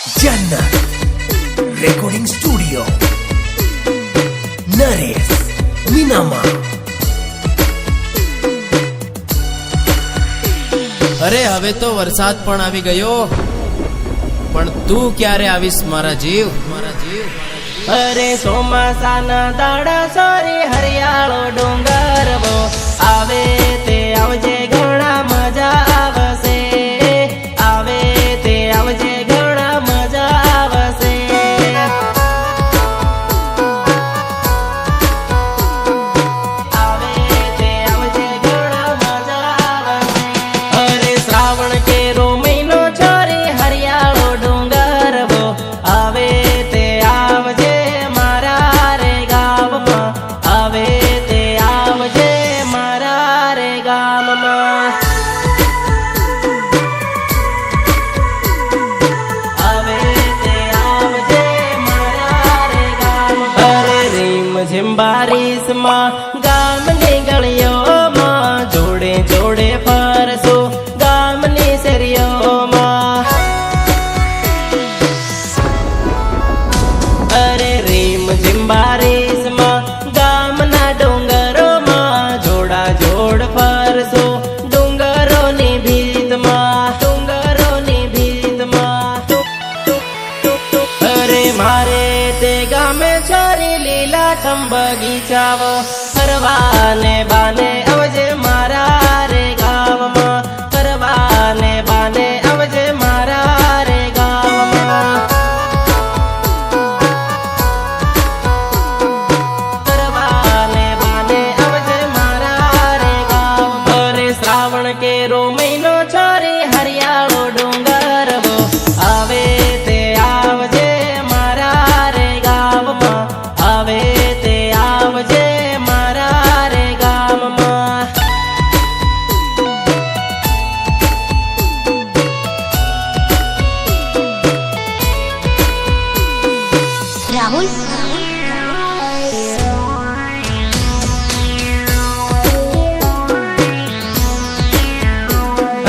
જન્નત recording studio Naresh મીનામાં। અરે હવે તો વરસાદ પણ આવી ગયો, પણ તું ક્યારે આવીશ મારા જીવ, મારા જીવ। અરે ચોમાસાના દાડા સોરી હરિયાળો ડુંગરવો આવે તે આવજે ઘણા મજા આવશે, આવે તે આવજે ઘણા મજા આવશે। આવે તે આવજે ઘણા મજા આવશે। અરે શ્રાવણ કેરો મહિનો છોરી હરિયાળો ડુંગરવો આવે તે આવજે મારા રે ગામમાં, આવે તે આવજે મારા રે ગામમાં, આવે તે આવજે મારા રે ગામમાં। અરે રીમ ઝીમ બારીશમાં ગામની ગળીઓમાં જોડે જોડે ફરસો ગામની શેરીઓમાં। અરે રીમ ઝીમ બારીશમાં ગામના ડુંગરોમાં જોડા જોડ ફરસો ડુંગરોની ભીતમાં, ડુંગરોની ભીતમાં। અરે મારે તે ગામે છોરી લીલાછમ બગીચાઓ ફરવાને બાને આવજે મારા રે ગામમાં, ફરવાને બાને આવજે મારા રે ગામમાં, ફરવાને બાને આવજે મારા રે ગામમાં। અરે શ્રાવણ કેરો મહિનો છોરી હરિયાળો ડુંગરવો આવે તે આવજે મારા રે ગામમાં, આવે તે આવજે મારા રે ગામમાં। રાહુલ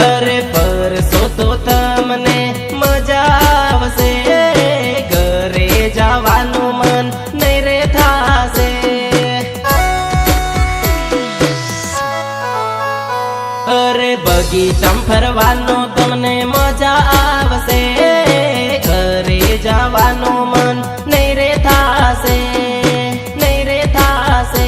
અરે ફરસો તો તમને મજા આવશે, ઘરે જવાનું મન નહીં રે થાશે। અરે બગીચામાં ફરવાનું તમને મજા આવશે, ઘરે જવાનું મન નહીં રે થાશે, નહીં રે થાશે।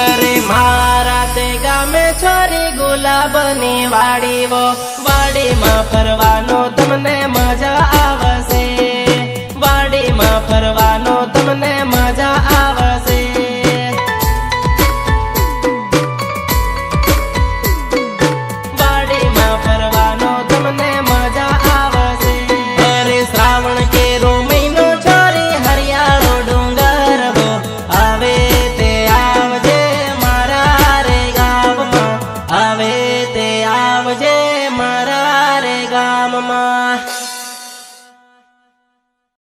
અરે મારા તે ગામે છોરી ગુલાબની વાડીઓ વાડીમાં ફરવાનો તમને